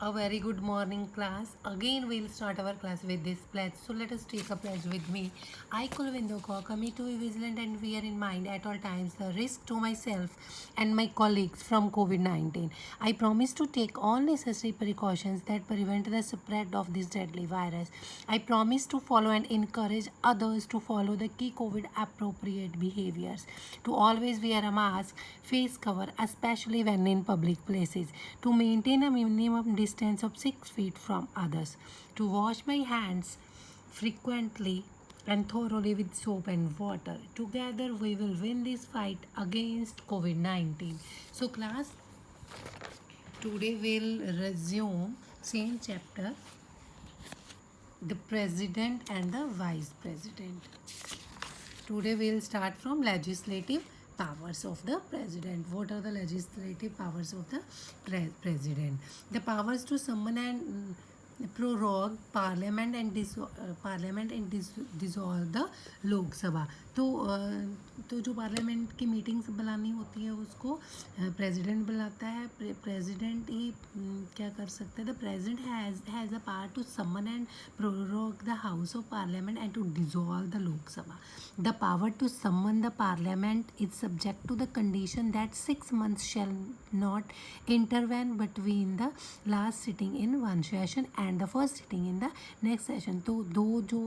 A very good morning, class. Again, we'll start our class with this pledge. So let us take a pledge with me. I, Kulvindo Kaur, commit to be vigilant and bear in mind at all times the risk to myself and my colleagues from COVID-19. I promise to take all necessary precautions that prevent the spread of this deadly virus. I promise to follow and encourage others to follow the key COVID appropriate behaviors, to always wear a mask, face cover, especially when in public places, to maintain a minimum distance of 6 feet from others, to wash my hands frequently and thoroughly with soap and water. Together we will win this fight against COVID-19. So class, today we'll resume same chapter, the president and the vice president. Today we'll start from legislative powers of the president. What are the legislative powers of the president? The powers to summon and prorogue parliament and dissolve the लोक सभा. तो जो parliament की meetings बुलानी होती है उसको president बुलाता है. प्रेसिडेंट ही क्या कर सकता है? The president has a power to summon and prorogue the house of parliament and to dissolve the Lok Sabha. The power to summon the parliament is subject to the condition that 6 months shall not intervene between the last sitting in one session and the first sitting in the next session. तो दो जो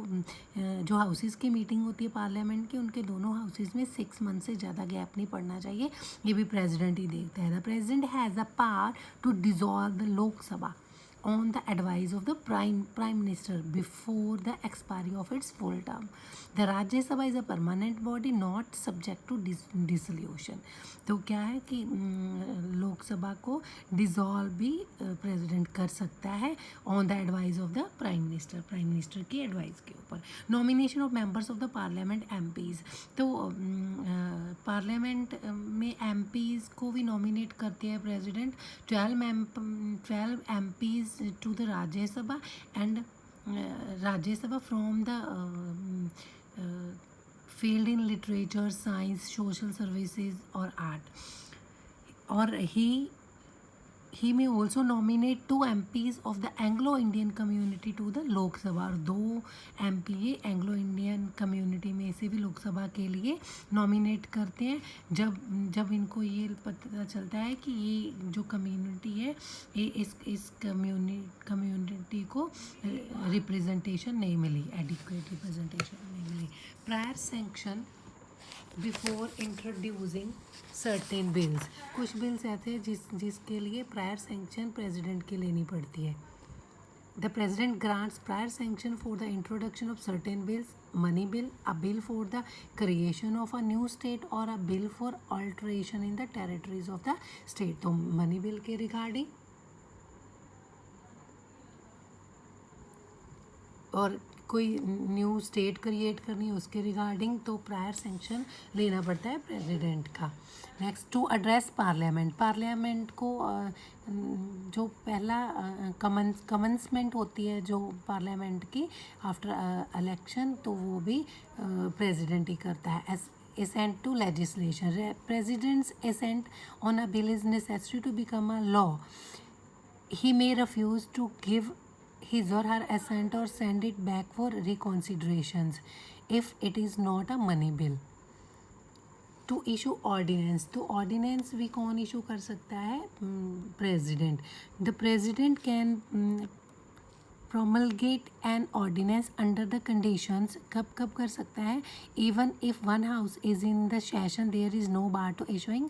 houses की meeting होती है parliament की, उनके दोनों houses में 6 months से ज़्यादा गैप नहीं पड़ना चाहिए. ये भी प्रेसिडेंट ही देखता है. The president has a power to dissolve the Lok Sabha on the advice of the prime minister before the expiry of its full term. The Rajya Sabha is a permanent body not subject to dissolution. तो क्या है कि लोकसभा को dissolve भी president कर सकता है on the advice of the prime minister की एडवाइस के ऊपर. Nomination of members of the parliament MPs. तो पार्लियामेंट में एमपीज़ को भी नॉमिनेट करते हैं president. 12 MPs to the Rajya Sabha and Rajya Sabha from the field in literature, science, social services or art. Or he may also nominate 2 MPs of the Anglo-Indian community to the लोक सभा. और 2 MP Anglo Indian community में से भी लोकसभा के लिए nominate करते हैं जब इनको ये पता चलता है कि ये जो कम्युनिटी है ये इस कम्युनिटी को रिप्रेजेंटेशन नहीं मिली, एडिक्वेट रिप्रेजेंटेशन नहीं मिली. Prior sanction before introducing certain bills. कुछ बिल्स ऐसे हैं जिसके लिए प्रायर सैंक्शन प्रेसिडेंट की लेनी पड़ती है. The president grants prior sanction for the introduction of certain bills. Money bill, a bill for the creation of a new state or a bill for alteration in the territories of the state. तो money bill के regarding और कोई new state create करनी है उसके regarding तो prior sanction लेना पड़ता है प्रेसिडेंट का. नेक्स्ट, टू एड्रेस पार्लियामेंट को जो पहला कमेंसमेंट होती है जो पार्लियामेंट की आफ्टर इलेक्शन, तो वो भी प्रेसिडेंट ही करता है. Assent to legislation. President's assent on a bill is necessary to become a law. He may refuse to give his or her assent or send it back for reconsiderations if it is not a money bill. To issue ordinance. तो ordinance भी कौन issue कर सकता है? President. The president can promulgate an ordinance under the conditions. कब कर सकता है? Even if one house is in the session, there is no bar to issuing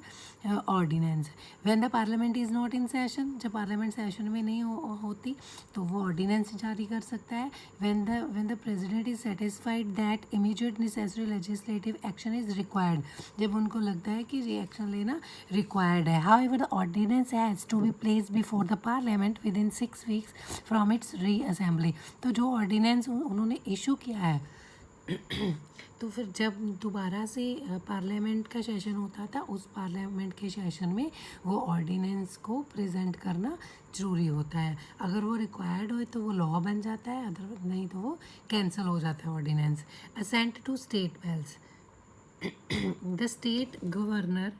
ordinance. When the parliament is not in session, जब parliament session में नहीं होती तो वो ordinance जारी कर सकता है. When the president is satisfied that immediate necessary legislative action is required, जब उनको लगता है कि reaction लेना required है. However, the ordinance has to be placed before the parliament within 6 weeks from its assembly. तो जो ऑर्डिनेंस उन्होंने इशू किया है तो फिर जब दोबारा से पार्लियामेंट का सेशन होता था उस पार्लियामेंट के सेशन में वो ऑर्डिनेंस को प्रेजेंट करना ज़रूरी होता है. अगर वो रिक्वायर्ड हो तो वो लॉ बन जाता है, अदर नहीं तो वो कैंसिल हो जाता है ordinance. Assent to state bills. The state governor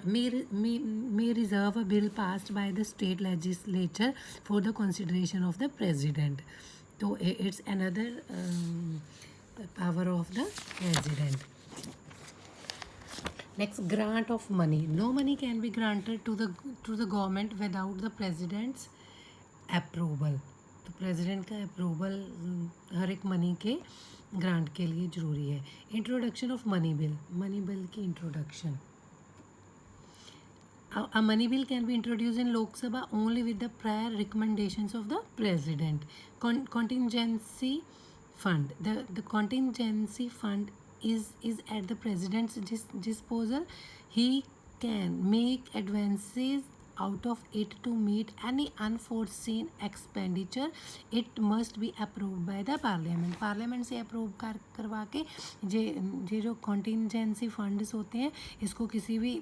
may reserve a bill passed by the state legislature for the consideration of the president. So it's another power of the president. Next, grant of money. No money can be granted to the government without the president's approval. तो president का approval हर एक money के grant के लिए ज़रूरी है. Introduction of money bill की introduction. A money bill can be introduced in Lok Sabha only with the prior recommendations of the president. Contingency fund. The contingency fund is at the president's disposal. He can make advances out of it to meet any unforeseen expenditure. It must be approved by the parliament. Parliament से approve करवा के ये जो contingency funds होते हैं इसको किसी भी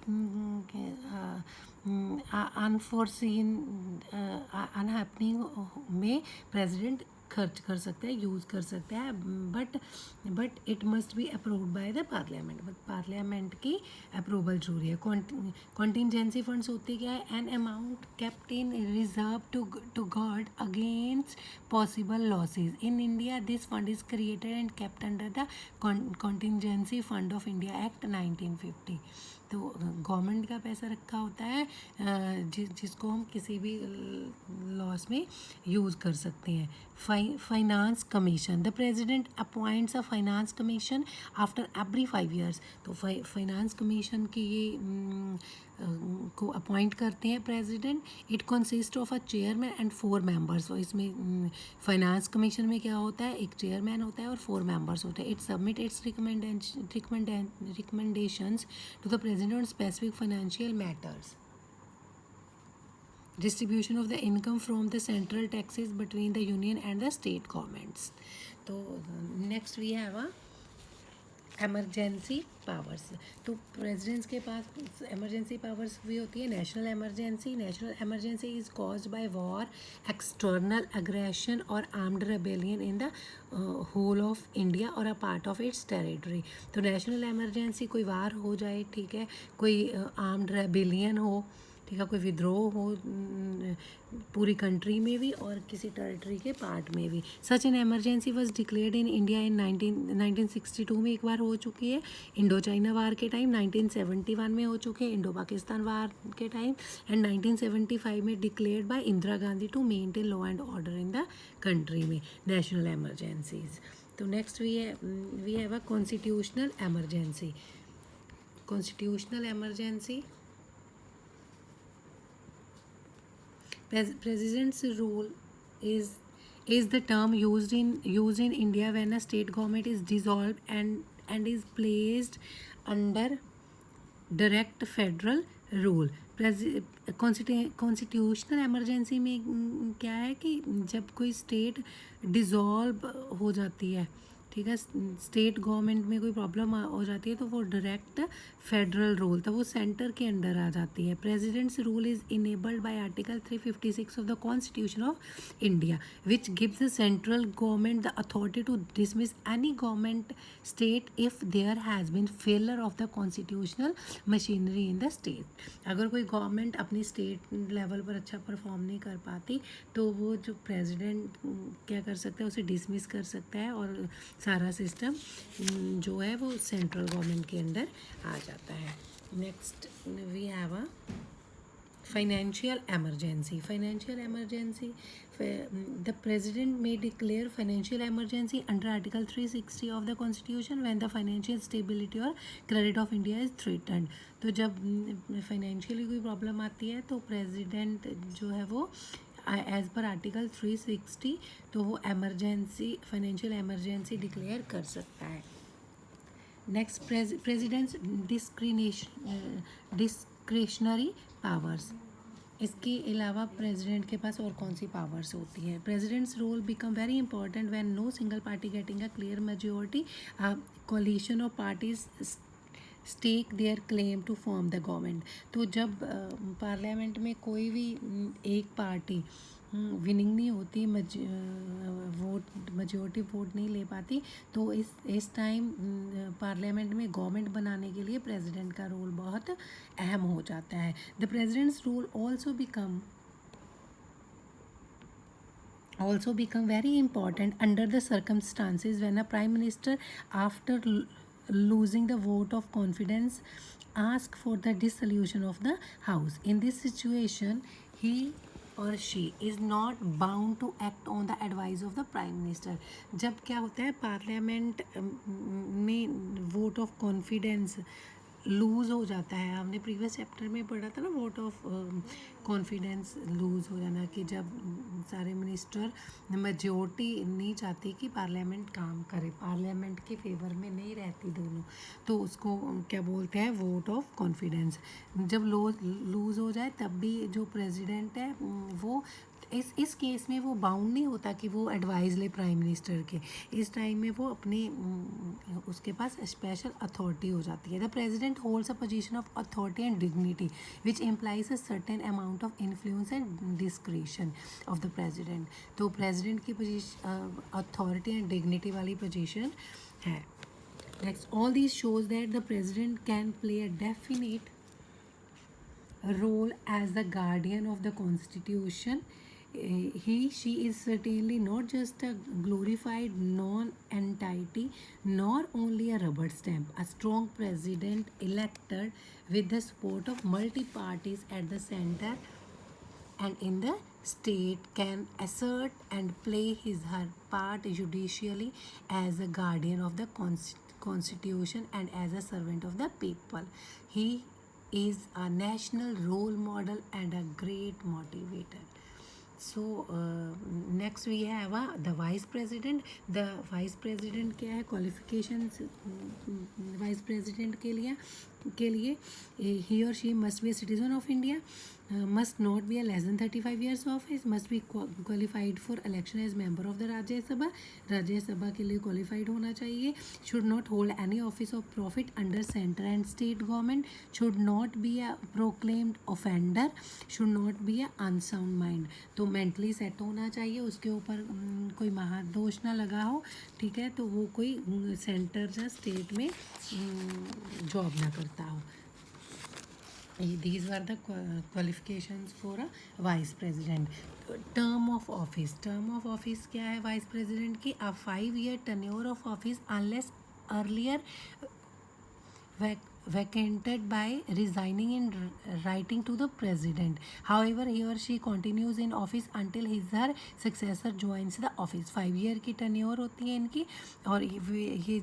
अनफोर्सीन अनहैपनिंग में प्रेसिडेंट खर्च कर सकता है, यूज़ कर सकता है, but it must be approved by the parliament. But parliament की अप्रूवल जरूरी है. कॉन्टीजेंसी फंड्स होते क्या है? An amount kept in reserve to guard against possible losses. In India this fund is created and kept under the contingency fund of India act 1950. तो government का पैसा रखा होता है जिसको हम किसी भी लॉस में यूज़ कर सकते हैं. Finance commission. The president appoints a finance commission after every 5 years. तो फाइनेंस कमीशन की ये को अपॉइंट करते हैं president. It consist of a chairman and 4 members. तो इसमें फाइनेंस कमीशन में क्या होता है? एक चेयरमैन होता है और 4 members होते हैं. It submit its recommendations to the president on specific financial matters. Distribution of the income from the central taxes between the union and the state governments. तो next we have a emergency powers. तो presidents के पास emergency powers भी होती है. national emergency is caused by war, external aggression or armed rebellion in the whole of India or a part of its territory. तो national emergency कोई वार हो जाए, ठीक है, कोई armed rebellion हो, ठीक है, कोई विद्रोह हो पूरी कंट्री में भी और किसी टेरिटरी के पार्ट में भी. Such an emergency was declared in India in 1962 में एक बार हो चुकी है. इंडो चाइना वार के टाइम 1971 में हो चुके हैं. इंडो पाकिस्तान वार के टाइम एंड 1975 में declared by Indira Gandhi to maintain law and order in the country में नेशनल एमरजेंसीज. तो next we have a constitutional emergency. Constitutional emergency. President's rule is the term used in India when a state government is dissolved and is placed under direct federal rule. Constitutional emergency में क्या है कि जब कोई state dissolve हो जाती है, ठीक है, स्टेट गवर्नमेंट में कोई प्रॉब्लम हो जाती है तो वो डायरेक्ट फेडरल रूल, तो वो सेंटर के अंडर आ जाती है. President's rule is enabled by article 356 of the constitution of India which gives the central government the authority to dismiss any government state if there has been failure of the constitutional machinery in the state. अगर कोई government अपनी state level पर अच्छा perform नहीं कर पाती तो वो जो प्रेसिडेंट क्या कर सकता है, उसे डिसमिस कर सकता है और सारा सिस्टम जो है वो सेंट्रल गवर्नमेंट के अंडर आ जाता है. Next we have a financial emergency. The president may declare financial emergency under Article 360 of the Constitution when the financial stability or credit of India is threatened. तो जब financially कोई problem आती है तो प्रेसिडेंट जो है वो एज़ पर आर्टिकल 360 तो वो एमरजेंसी फाइनेंशियल एमरजेंसी डिक्लेयर कर सकता है. Next president's discretionary powers. इसके अलावा प्रेसिडेंट के पास और कौन सी पावर्स होती हैं? President's role become very important when no single party getting a clear majority, coalition of parties stake their claim to form the government. तो जब पार्लियामेंट में कोई भी एक पार्टी विनिंग नहीं होती, मेजोरिटी वोट नहीं ले पाती, तो इस टाइम पार्लियामेंट में गवर्नमेंट बनाने के लिए प्रेसिडेंट का रोल बहुत अहम हो जाता है। The president's role also become very important under the circumstances when a prime minister, after losing the vote of confidence, ask for the dissolution of the house. In this situation, he or she is not bound to act on the advice of the prime minister. जब क्या होता है parliament में vote of confidence lose हो जाता है, हमने previous chapter में पढ़ा था ना, वोट ऑफ कॉन्फिडेंस लूज़ हो जाना, कि जब सारे मिनिस्टर मेजोरिटी नहीं चाहती कि पार्लियामेंट काम करे, पार्लियामेंट के फेवर में नहीं रहती दोनों, तो उसको क्या बोलते हैं, वोट ऑफ कॉन्फिडेंस। जब लूज़ हो जाए तब भी जो प्रेसिडेंट है वो इस केस में वो बाउंड नहीं होता कि वो एडवाइस ले प्राइम मिनिस्टर के, इस टाइम में वो अपने उसके पास स्पेशल अथॉरिटी हो जाती है। The president holds a position of authority and dignity which implies a certain amount of influence and discretion of the president. तो प्रेसिडेंट की पोजीशन अथॉरिटी एंड डिग्निटी वाली पोजीशन है। Next, all these shows that the president can play a definite role as the guardian of the constitution. She is certainly not just a glorified non-entity nor only a rubber stamp. A strong president elected with the support of multi-parties at the center and in the state can assert and play her part judicially as a guardian of the constitution and as a servant of the people. He is a national role model and a great motivator. So next we have the vice president. The vice president क्या है, qualifications vice president के लिए he or she must be a citizen of India, must not be a less than 35 years of age, must be qualified for election as member of the राज्य सभा के लिए qualified होना चाहिए, should not hold any office of profit under center and state government, should not be a proclaimed offender, should not be a unsound mind. तो mentally set होना चाहिए, उसके ऊपर कोई महादोष ना लगा हो, ठीक है, तो वो कोई सेंटर या स्टेट में जॉब ना करता हो। These were the qualifications for a vice president. Term of office क्या है वाइस प्रेसिडेंट की, a 5-year tenure of office unless earlier vacated by resigning in writing to the president. However, he or she continues in office until his her successor joins the office. 5 year की tenure होती है इनकी, और ये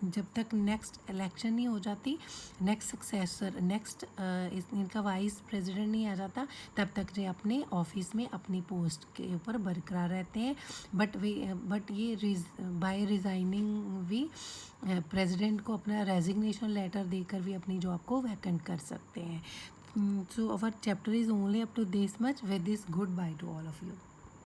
जब तक next election नहीं हो जाती, नेक्स्ट सक्सेसर इनका वाइस प्रेसिडेंट नहीं आ जाता, तब तक ये अपने ऑफिस में अपनी पोस्ट के ऊपर बरकरार रहते हैं। बट ये बाय रिज़ाइनिंग भी प्रेसिडेंट को अपना रेजिग्नेशन लेटर देकर भी अपनी जॉब को वैकेंट कर सकते हैं। So our chapter is only up to this much. With this goodbye to all of you.